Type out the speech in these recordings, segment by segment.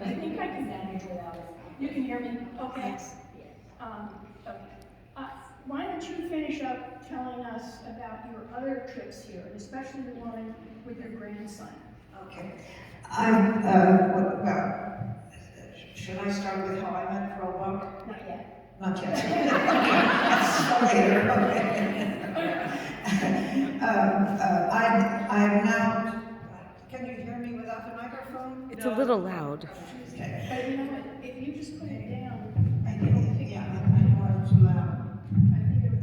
I think I can manage without it. You can hear me? Okay. Yes. Okay. Why don't you finish up telling us about your other trips here, and especially the one with your grandson? Okay. Well, should I start with how I met Pearl Buck? Not yet. Not yet. Okay, later. I'm now. Can you hear me without the microphone? It's a little loud. Okay. But you know what, if you just put it down, I know it's too loud.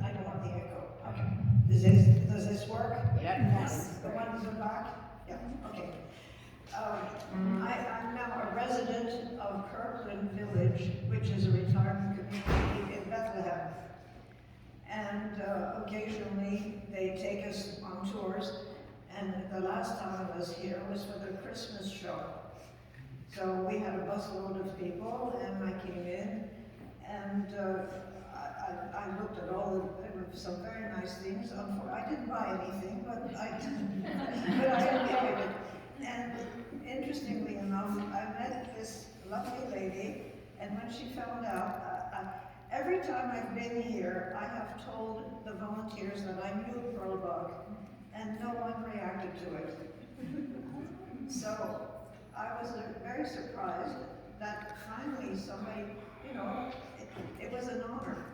I don't want the echo. Okay. Does this work? Yes. The one in the back? Yeah, okay. I'm now a resident of Kirkland Village, which is a retirement community in Bethlehem. And occasionally they take us on tours, and the last time I was here was for the Christmas show. So we had a busload of people, and I came in, and I looked at all the, there were some very nice things. I didn't buy anything, but I enjoyed it. And interestingly enough, I met this lovely lady, and when she found out, every time I've been here, I have told the volunteers that I knew Pearl Buck, and no one reacted to it. So I was very surprised that finally somebody, you know, it was an honor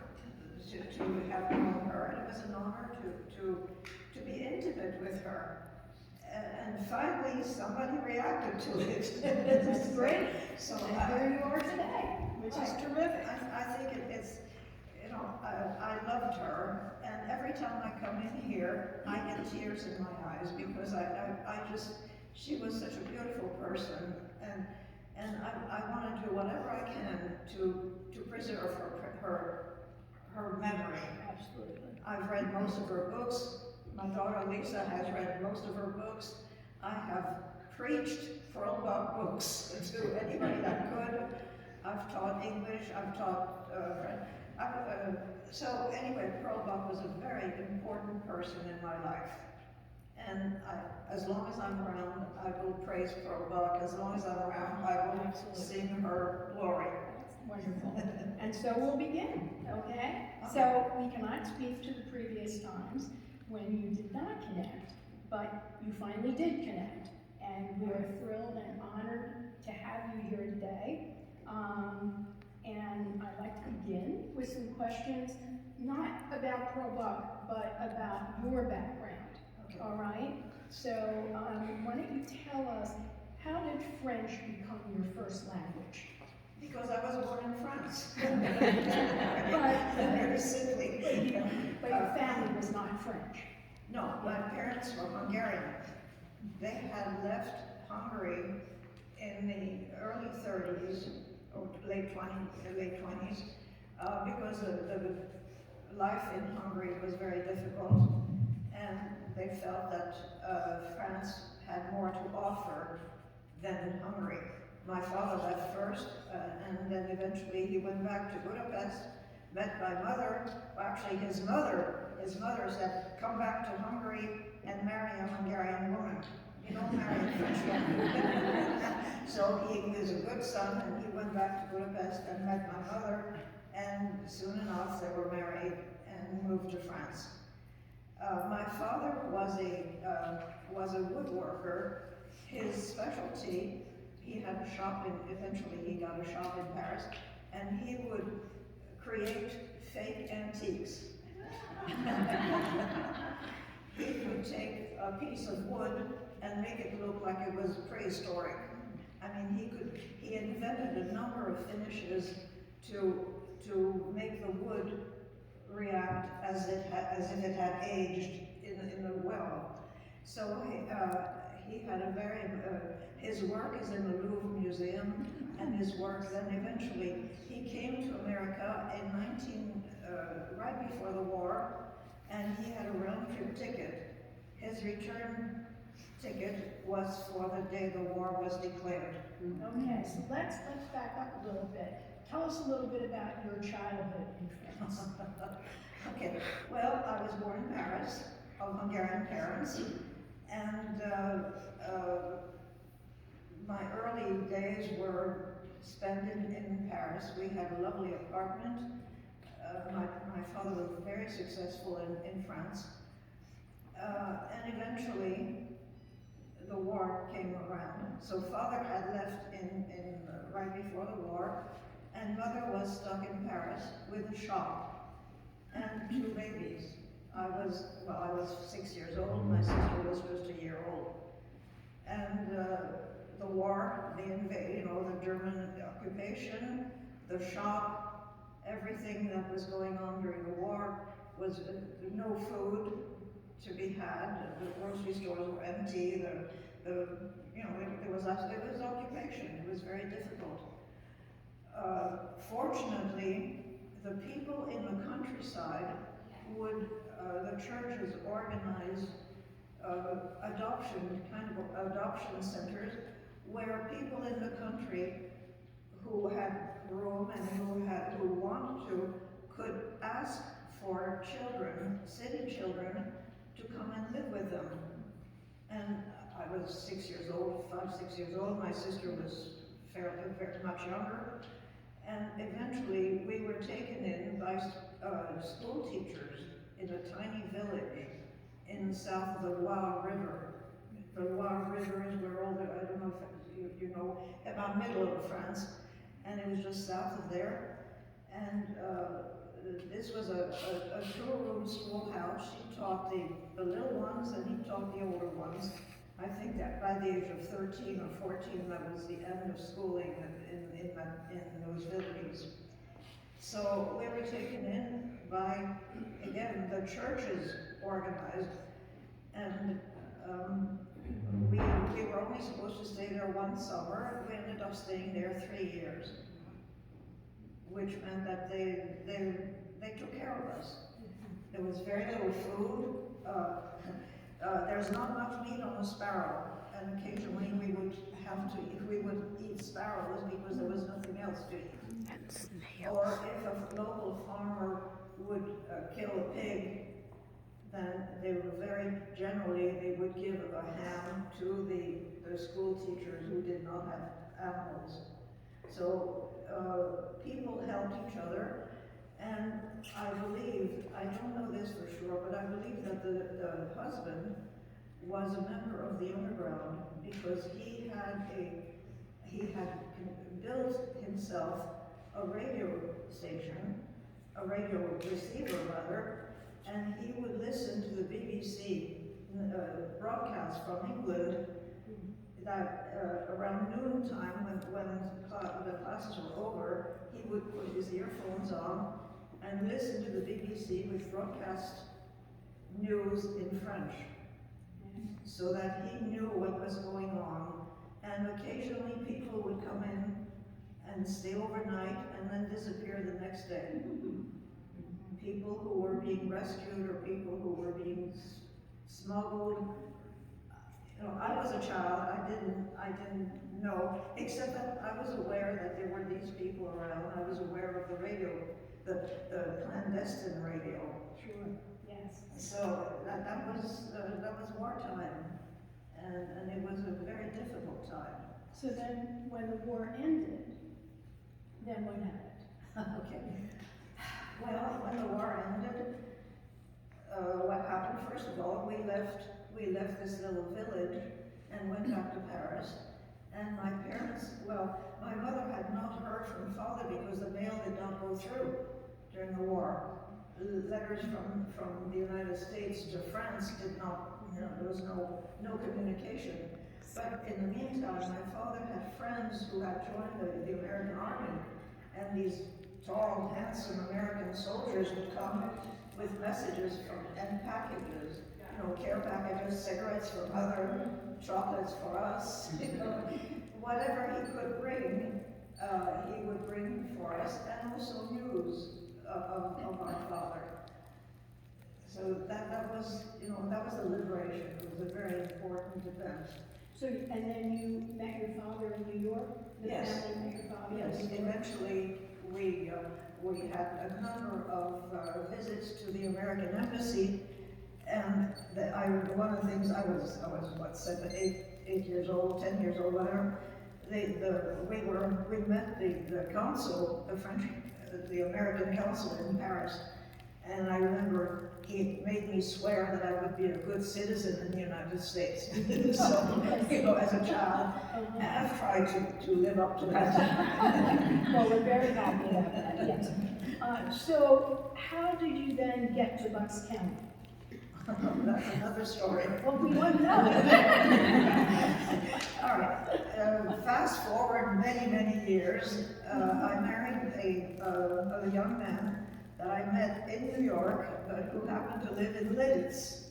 to have known her, and it was an honor to be intimate with her. And finally, somebody reacted to it. That's great. So And here you are today, which is terrific. I think it's, you know, I loved her, and every time I come in here, I get tears in my eyes because I just, she was such a beautiful person, and I want to do whatever I can to preserve her memory. Absolutely. I've read most of her books. My daughter Lisa has read most of her books. I have preached Pearl Buck books to anybody that could. I've taught English, I've taught, so anyway, Pearl Buck was a very important person in my life. And as long as I'm around, I will praise Pearl Buck. As long as I'm around, I will sing her glory. Wonderful. And so we'll begin, okay? So we cannot speak to the previous times when you did not connect, but you finally did connect. And we're thrilled and honored to have you here today. And I'd like to begin with some questions, not about Pearl Buck, but about your background. Okay. All right? So why don't you tell us, how did French become your first language? Because I was born in France. But Very simply. But your family was not French. No, my parents were Hungarian. They had left Hungary in the early 30s, or late 20s, because the life in Hungary was very difficult, and they felt that France had more to offer than Hungary. My father left first, and then eventually he went back to Budapest, met my mother. Well, actually his mother said, come back to Hungary and marry a Hungarian woman. You don't marry a French woman. So he was a good son, and he went back to Budapest and met my mother, and soon enough they were married and moved to France. My father was a woodworker. His specialty, he had a shop eventually he got a shop in Paris, and he would create fake antiques. He would take a piece of wood and make it look like it was prehistoric. I mean, he invented a number of finishes to make the wood react as if it had aged in the well. So he had a very, his work is in the Louvre Museum, and his work then eventually, he came to America in right before the war, and he had a round-trip ticket. His return ticket was for the day the war was declared. Okay, so let's back up a little bit. Tell us a little bit about your childhood in France. Okay, well, I was born in Paris of Hungarian parents, and my early days were spend in Paris. We had a lovely apartment. My father was very successful in France. And eventually, the war came around. So father had left right before the war, and mother was stuck in Paris with a shop and 2 babies. I was 6 years old, my sister was just a year old. And the war, the German occupation, the shop, everything that was going on during the war was no food to be had. The grocery stores were empty. It was occupation. It was very difficult. Fortunately, the people in the countryside the churches organize adoption centers where people in the country who had room and who wanted to could ask for children, city children, to come and live with them. And I was 6 years old, 6 years old. My sister was very much younger. And eventually we were taken in by school teachers in a tiny village in south of the Loire River. The Loire River is where all I don't know if you know, about middle of France, and it was just south of there. And this was a 2-room schoolhouse. She taught the little ones and he taught the older ones. I think that by the age of 13 or 14, that was the end of schooling in those villages. So we were taken in by, again, the churches organized, and we were only supposed to stay there 1 summer. We ended up staying there 3 years, which meant that they took care of us. There was very little food. There's not much meat on a sparrow, and occasionally we would eat sparrows because there was nothing else to eat. Or if a local farmer would kill a pig, then they would give a ham to the school teachers who did not have animals. So people helped each other. And I don't know this for sure, but I believe that the husband was a member of the underground because he had built himself a radio station, a radio receiver rather, and he would listen to the BBC broadcast from England that around noontime when the classes were over, he would put his earphones on and listen to the BBC with broadcast news in French, so that he knew what was going on. And occasionally people would come in and stay overnight and then disappear the next day. People who were being rescued or people who were being smuggled. I was a child, I didn't know, except that I was aware that there were these people around. I was aware of the radio, the clandestine radio. Sure, yes. So that was wartime, and it was a very difficult time. So then, when the war ended, then what happened? Okay. Well, when the war ended, what happened? First of all, we left this little village and went back to Paris. And my mother had not heard from father because the mail did not go through during the war. Letters from the United States to France did not, there was no communication. But in the meantime, my father had friends who had joined the American Army, and these tall, handsome American soldiers would come with messages and packages, care packages, cigarettes for mother, chocolates for us, whatever he could bring, he would bring for us, and also news of our father. So that was the liberation. It was a very important event. So, and then you met your father in New York? The Yes. family met your father Yes, in New York? eventually we had a number of visits to the American Embassy, and one of the things I was 8 years old, 10 years old, whatever. we met the consul, the American consul in Paris, and I remember he made me swear that I would be a good citizen in the United States. So, you know, as a child, I've tried to live up to that. Well, we're very happy about that, yes. So how did you then get to Bucks County? That's another story. Well, we want to know. All right. Fast forward many, many years. I married a young man that I met in New York, but who happened to live in Lidditz.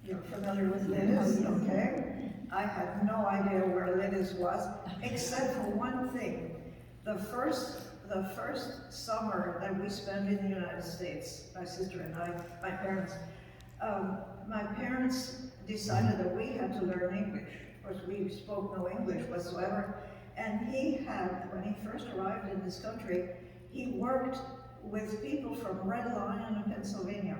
You're familiar with Lidditz, okay? I had no idea where Lidditz was, except for one thing. The first summer that we spent in the United States, my sister and I, my parents decided that we had to learn English. Of course, we spoke no English whatsoever. And he had, when he first arrived in this country, he worked with people from Red Lion in Pennsylvania.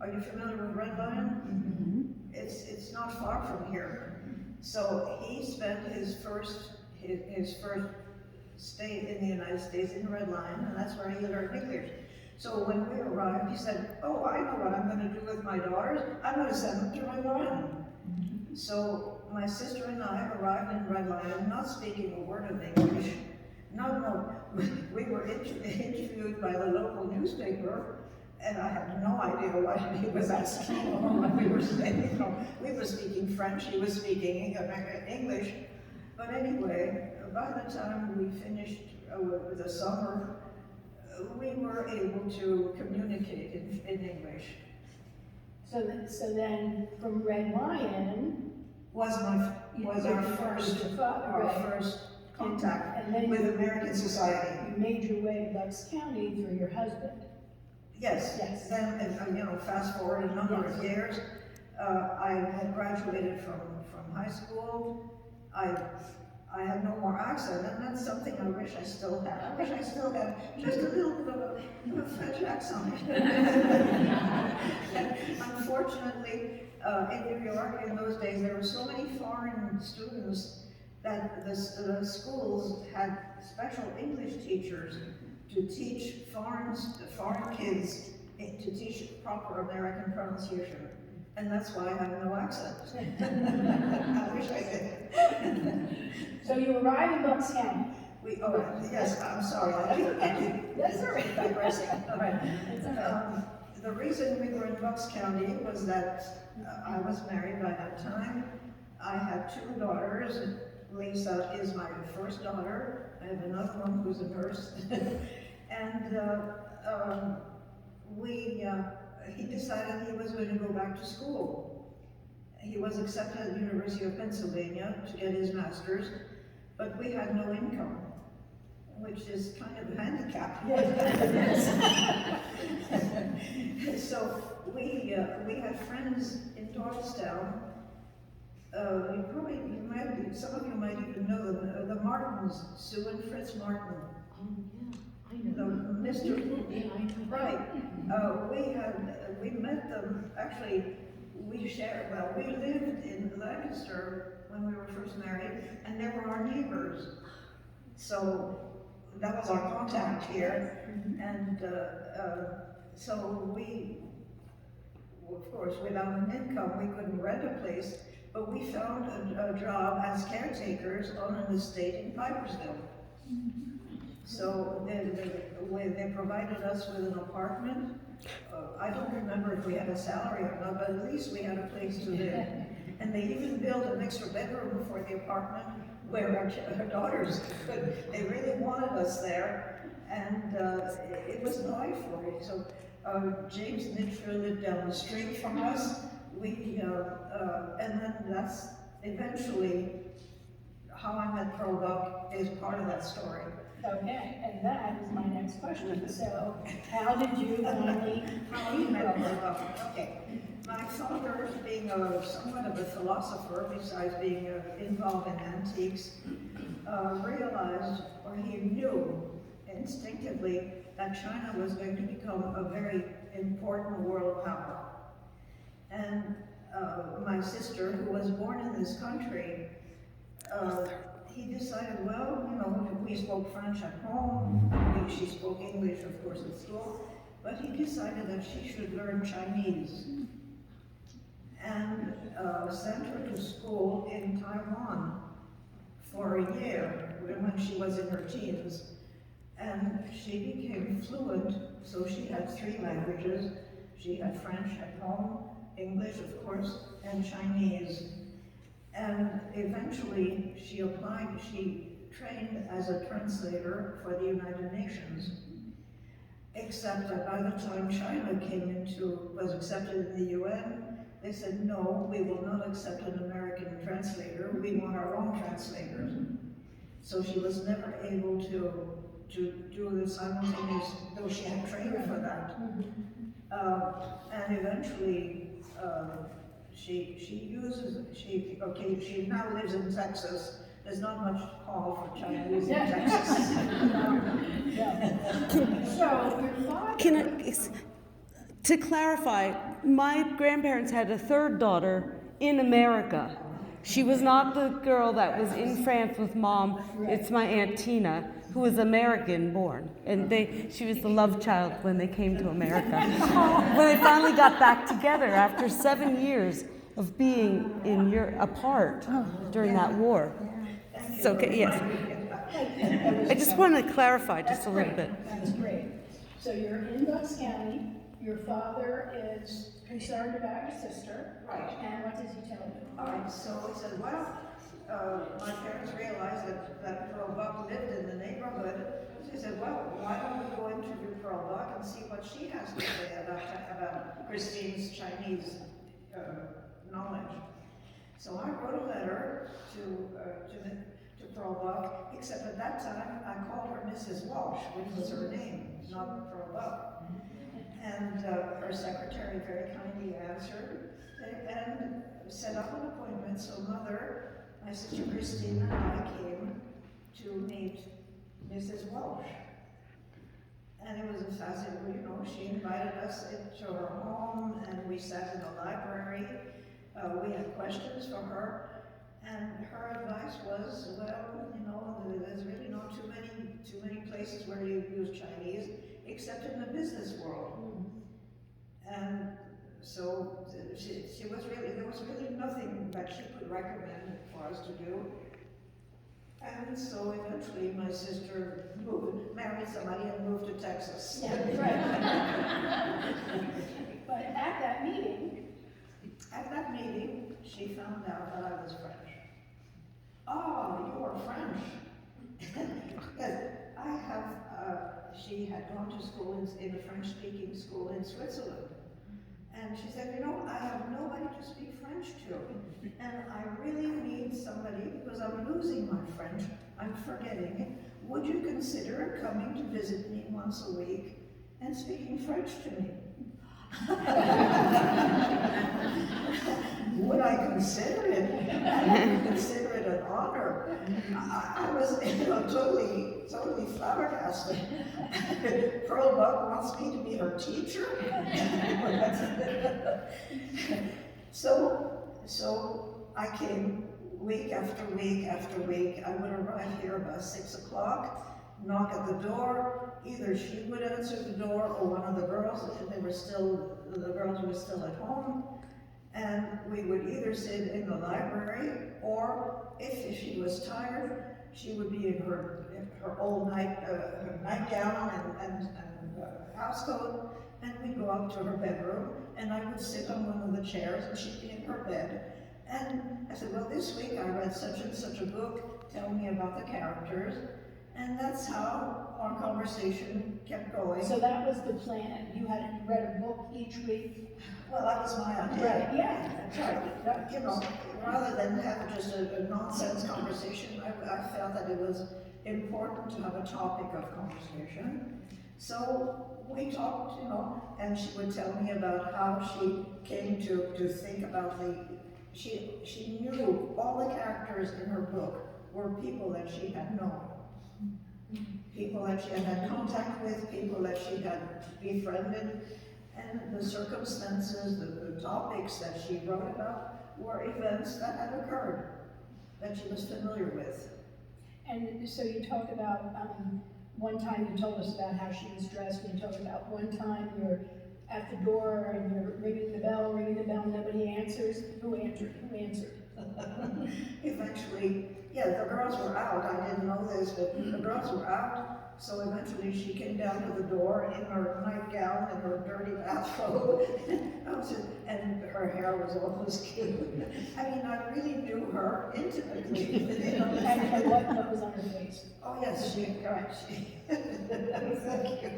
Are you familiar with Red Lion? Mm-hmm. It's not far from here. So he spent his first stay in the United States in Red Lion, and that's where he learned English. So when we arrived, he said, "Oh, I know what I'm going to do with my daughters. I'm going to send them to Red Lion." Mm-hmm. So my sister and I arrived in Red Lion, not speaking a word of English. No, we were interviewed by the local newspaper, and I had no idea what he was asking or what we were saying. We were speaking French, he was speaking English. But anyway, by the time we finished the summer, we were able to communicate in English. So then from Red Lion was our first contact and then with American society. You made your way to Bucks County through your husband. Yes. Yes. Then, fast forward a number of years, I had graduated from high school. I had no more accent, and that's something I wish I still had. I wish I still had just a little bit of a French accent. Unfortunately, in New York in those days, there were so many foreign students that the schools had special English teachers to teach foreign kids, to teach proper American pronunciation. And that's why I have no accent. I wish I did. So you arrived in Bucks County. Yes, I'm sorry. That's all right. Digressing. All right. That's all right. The reason we were in Bucks County was that I was married by that time. I had two daughters. Lisa is my first daughter. I have another one who's a nurse. And he decided he was going to go back to school. He was accepted at the University of Pennsylvania to get his master's, but we had no income, which is kind of a handicap. So we had friends in Doylestown. Some of you might even know them, the Martins, Sue and Fritz Martin. Oh, yeah, I know. Mr. Yeah, I know. Right. We met them, actually, we lived in Lancaster when we were first married, and they were our neighbors. So that was our contact here. And so we, of course, without an income, we couldn't rent a place, but we found a job as caretakers on an estate in Pipersville. So they provided us with an apartment. I don't remember if we had a salary or not, but at least we had a place to live. And they even built an extra bedroom for the apartment where our daughters could. They really wanted us there, and it was life for me. So James Nitcher lived down the street from us. And then that's eventually how I met Pro Buck is part of that story. Okay, and that is my next question. So, how did you finally met Pro Buck? Okay, my father, being somewhat of a philosopher, besides being involved in antiques, realized, or he knew instinctively, that China was going to become a very important world power. And my sister, who was born in this country, he decided, well, we spoke French at home, she spoke English, of course, at school, but he decided that she should learn Chinese and sent her to school in Taiwan for a year when she was in her teens. And she became fluent, so she had 3 languages. She had French at home, English, of course, and Chinese. And eventually she trained as a translator for the United Nations. Except that by the time China was accepted in the UN, they said, no, we will not accept an American translator, we want our own translators. So she was never able to do the simultaneous, though she had trained for that. And eventually, she now lives in Texas. There's not much call for Chinese in Texas. So your father. To clarify, my grandparents had a 3rd daughter in America. She was not the girl that was in France with Mom. It's my Aunt Tina, who was American born. And she was the love child when they came to America. When they finally got back together after 7 years of being apart during that war. So, yes. I just want to clarify just a little bit. That's great. So you're in Bucks County. Your father is concerned about your sister. Right. And what does he tell you? All right, so he said, well, my parents realized that Pearl Buck lived in the neighborhood. So he said, well, why don't we go interview Pearl Buck and see what she has to say about Christine's Chinese knowledge. So I wrote a letter to Pearl Buck, except at that time I called her Mrs. Walsh, which was her name, not Pearl Buck. And her secretary very kindly answered and set up an appointment. So Mother, my sister Christine, and I came to meet Mrs. Walsh. And it was a fascinating, she invited us into her home, and we sat in the library. We had questions for her, and her advice was, well, there's really not too many places where you use Chinese, except in the business world. And so there was really nothing that she could recommend for us to do. And so eventually my sister married somebody and moved to Texas. Yeah, right. But at that meeting, she found out that I was French. Oh, you are French. She had gone to school in a French-speaking school in Switzerland. And she said, I have nobody to speak French to. And I really need somebody, because I'm losing my French, I'm forgetting it. Would you consider coming to visit me once a week and speaking French to me? Would I consider it? I would consider it an honor. I was totally flabbergasted. Pearl Buck wants me to be her teacher? So I came week after week after week. I would arrive here about 6 o'clock, knock at the door. Either she would answer the door or one of the girls, the girls were still at home. And we would either sit in the library, or if she was tired, she would be in her old nightgown and housecoat, and we'd go up to her bedroom, and I would sit on one of the chairs, and she'd be in her bed. And I said, well, this week I read such and such a book, tell me about the characters. And that's how our conversation kept going. So that was the plan. You had read a book each week? Well, that was my idea. Right, yeah, that's right. Rather than have just a nonsense conversation, I felt that it was important to have a topic of conversation. So we talked, and she would tell me about how she came to think about she knew all the characters in her book were people that she had known. People that she had had contact with, people that she had befriended, and the circumstances, the topics that she wrote about were events that had occurred, that she was familiar with. And so you talk about, one time you told us about how she was dressed, and you talk about one time you're at the door and you're ringing the bell, nobody answers. Who answered? Eventually, yeah, the girls were out. I didn't know this, but the girls were out. So eventually she came down to the door in her nightgown and her dirty bathrobe. And her hair was almost cute. I mean, I really knew her intimately. And what was on her face? Oh, yes, correct. Thank you.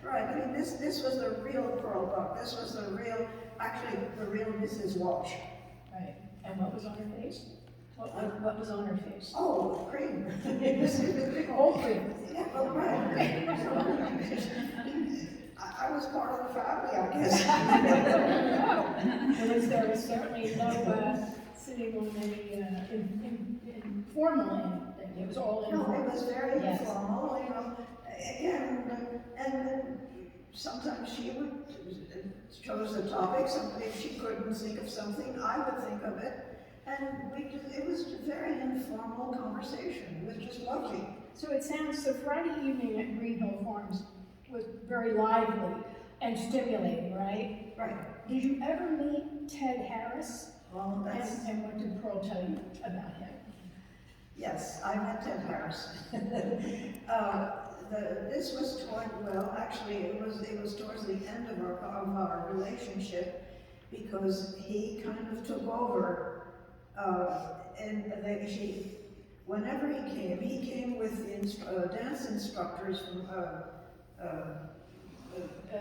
Right, I mean, this was the real Pearl Buck. This was the real, actually, the real Mrs. Walsh. Right. And what was on her face? What was on her face? Oh, cream. All cream. Yeah, well, right. I was part of the family, I guess. There was certainly no sitting on any informal anything. It was all No, informal. it was very Yes. informal, you know. And then sometimes she would chose the topic. If she couldn't think of something, I would think of it. And it was a very informal conversation. It was just lovely. So it sounds, so Friday evening at Green Hill Farms was very lively and stimulating, right? Right. Did you ever meet Ted Harris? Well, that's... And what did Pearl tell you about him? Yes, I met Ted Harris. This was actually it was towards the end of our relationship, because he kind of took over, whenever he came with dance instructors from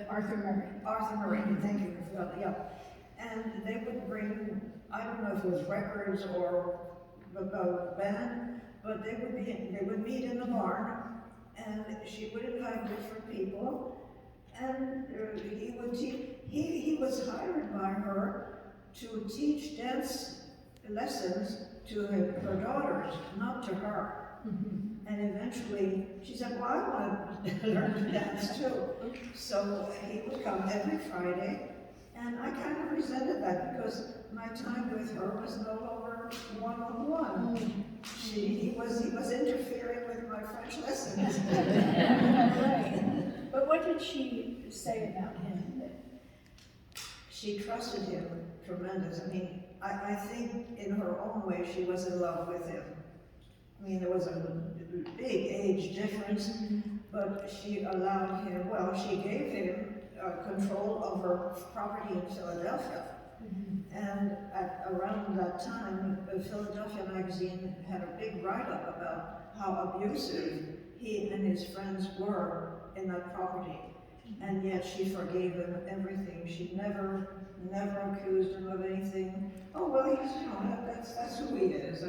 Arthur Murray. Arthur Murray, thank you, yeah. And they would bring, I don't know if it was records or a band, but they would meet in the barn, and she would invite different people, and he would teach. He was hired by her to teach dance lessons to her daughters, not to her. Mm-hmm. And eventually, she said, well, I want to learn to dance too. So he would come every Friday, and I kind of resented that, because my time with her was no longer one-on-one. He was interfering with my French lessons. Right. But what did she say about him? She trusted him tremendous. I mean, I think in her own way she was in love with him. I mean, there was a big age difference, but she allowed him, she gave him control of her property in Philadelphia. And around that time, the Philadelphia magazine had a big write-up about how abusive he and his friends were in that property. And yet she forgave him everything. She never accused him of anything. Oh, well, he's, that's who he is.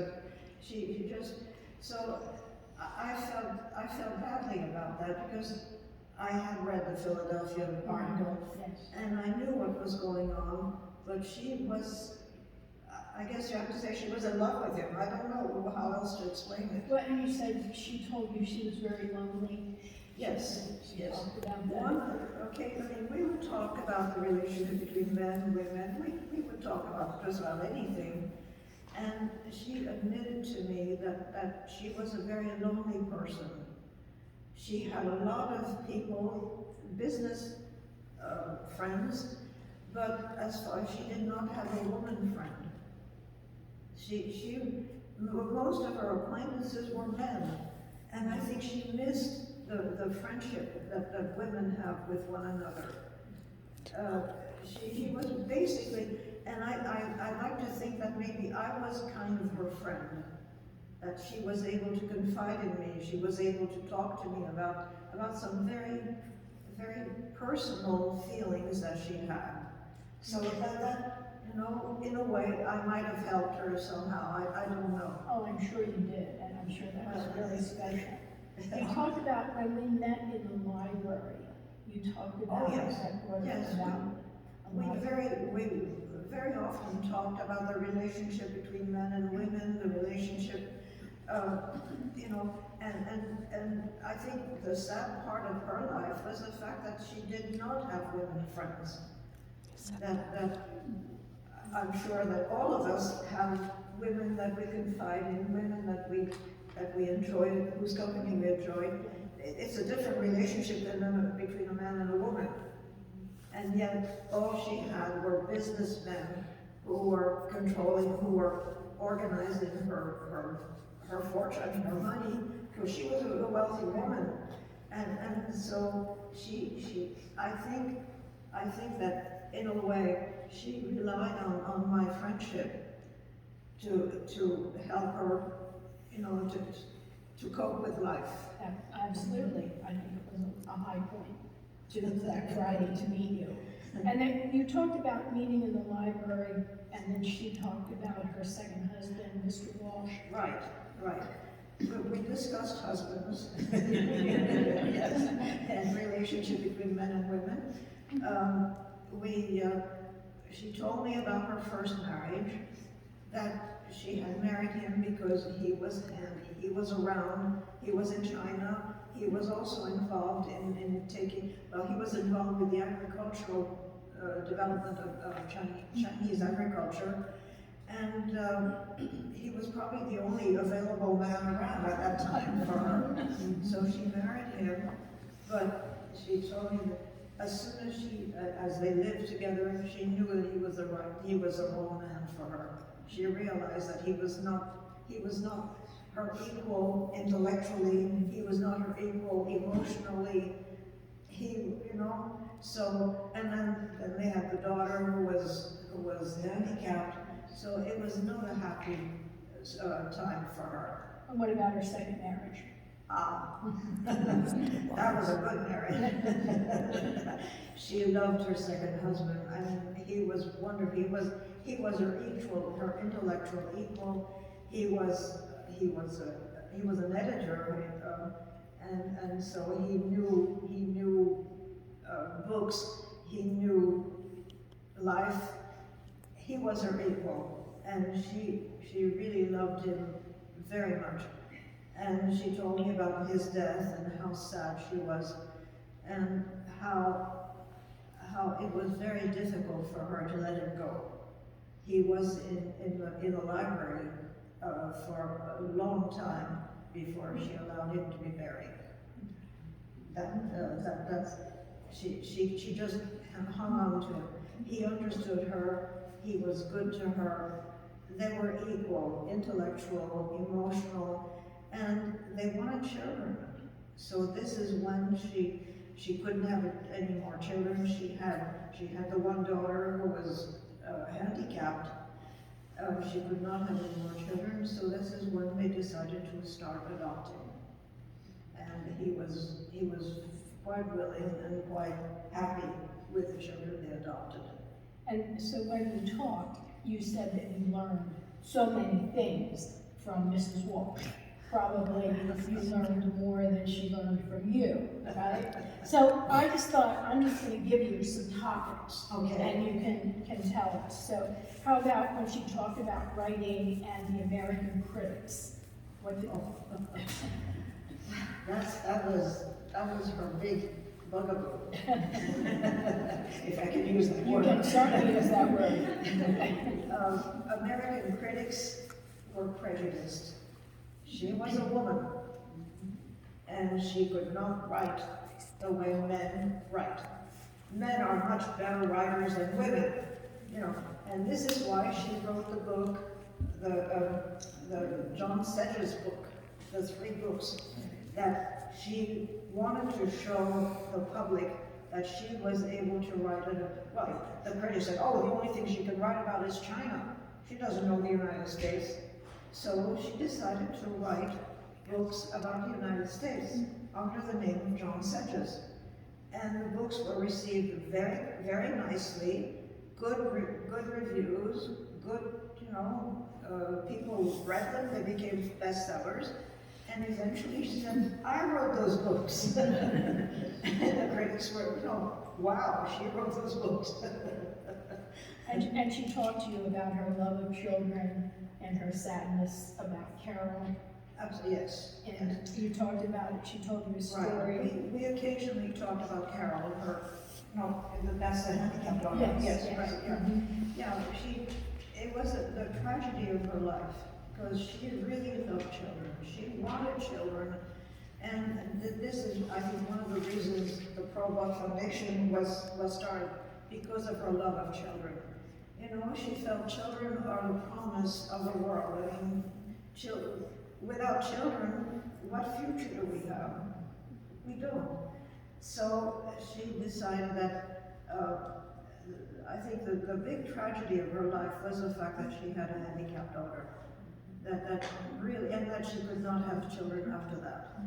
She just, so I felt badly about that, because I had read the Philadelphia article, and I knew what was going on, but she was, I guess you have to say she was in love with him. I don't know how else to explain it. Well, and you said she told you she was very lonely. Yes, She yes. talked about that. We would talk about the relationship between men and women. We would talk about just about anything. And she admitted to me that she was a very lonely person. She had a lot of people, business friends, but as far as she did not have a woman friend. Most of her acquaintances were men, and I think she missed the friendship that women have with one another. She was basically, and I like to think that maybe I was kind of her friend, that she was able to confide in me, she was able to talk to me about some very, very personal feelings that she had. So that in a way, I might have helped her somehow, I don't know. Oh, I'm sure you did, and I'm sure that was very special. You talked about when we met in the library. You talked about We very often talked about the relationship between men and women, the relationship, and I think the sad part of her life was the fact that she did not have women friends. That I'm sure that all of us have women that we confide in, women that we enjoy, whose company we enjoy. It's a different relationship than between a man and a woman. And yet, all she had were businessmen who were controlling, who were organizing her fortune, her money, because she was a wealthy woman. And so I think that in a way, she relied on my friendship to help her, to cope with life. Absolutely, I think it was a high point to that Friday to meet you. And then you talked about meeting in the library, and then she talked about her second husband, Mr. Walsh. Right. We discussed husbands yes, and relationship between men and women. She told me about her first marriage, that she had married him because he was handy, he was around, he was in China, he was also involved he was involved with the agricultural development of Chinese agriculture, and he was probably the only available man around at that time for her. So she married him, but she told me that as soon as they lived together, she knew that he was the wrong man for her. She realized that he was not her equal intellectually, he was not her equal emotionally, so, and then they had the daughter who was handicapped, so it was not a happy time for her. And what about her second marriage? That was a good marriage. She loved her second husband. I mean, he was wonderful. He was her equal, her intellectual equal. He was an editor, and so he knew books. He knew life. He was her equal, and she really loved him very much. And she told me about his death and how sad she was, and how it was very difficult for her to let him go. He was in the library for a long time before she allowed him to be buried. She just hung on to him. He understood her. He was good to her. They were equal, intellectual, emotional. And they wanted children. So this is when she couldn't have any more children. She had the one daughter who was handicapped. She could not have any more children. So this is when they decided to start adopting. And he was quite willing and quite happy with the children they adopted. And so when you talked, you said that you learned so many things from Mrs. Walsh. Probably you learned more than she learned from you, right? So I just thought, I'm just going to give you some topics, Okay. And you can tell us. So how about when she talked about writing and the American critics? What did, That was her big bugaboo. If I can use that You word. can certainly use that word. American critics were prejudiced. She was a woman, and she could not write the way men write. Men are much better writers than women, and this is why she wrote the book, the John Sedge's book, the 3 books, that she wanted to show the public that she was able to write the critics said, oh, the only thing she can write about is China. She doesn't know the United States. So she decided to write books about the United States under the name of John Sedge's. And the books were received very, very nicely, good reviews, good, people read them, they became bestsellers. And eventually she said, I wrote those books. And the critics were, wow, she wrote those books. And she talked to you about her love of children and her sadness about Carol. Absolutely, yes. And you talked about it, she told you a story. Right. We occasionally talked about Carol, No, that's the handicapped daughter. Yes, yes. Right, yeah. Mhm. Yeah, it was the tragedy of her life, because she really loved children. She wanted children, and this is, I think, one of the reasons the Pro Buck Foundation was started, because of her love of children. You know, she felt children are the promise of the world. I mean, without children, what future do we have? We don't. So she decided that, I think the big tragedy of her life was the fact that she had a handicapped daughter. That really, and that she could not have children after that.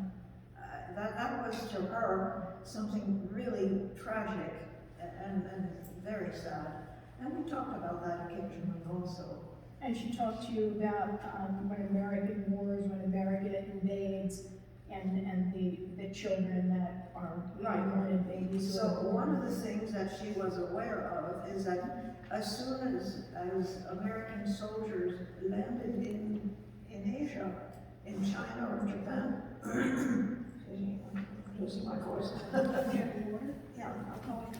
That was to her something really tragic and very sad. And we talked about that occasionally also. And she talked to you about when American wars, when America invades, and the children that are Right. born and babies. So one of the things that she was aware of is that as soon as American soldiers landed in Asia, in China or Japan, excuse me, I'm losing my voice. Yeah, I'll call you.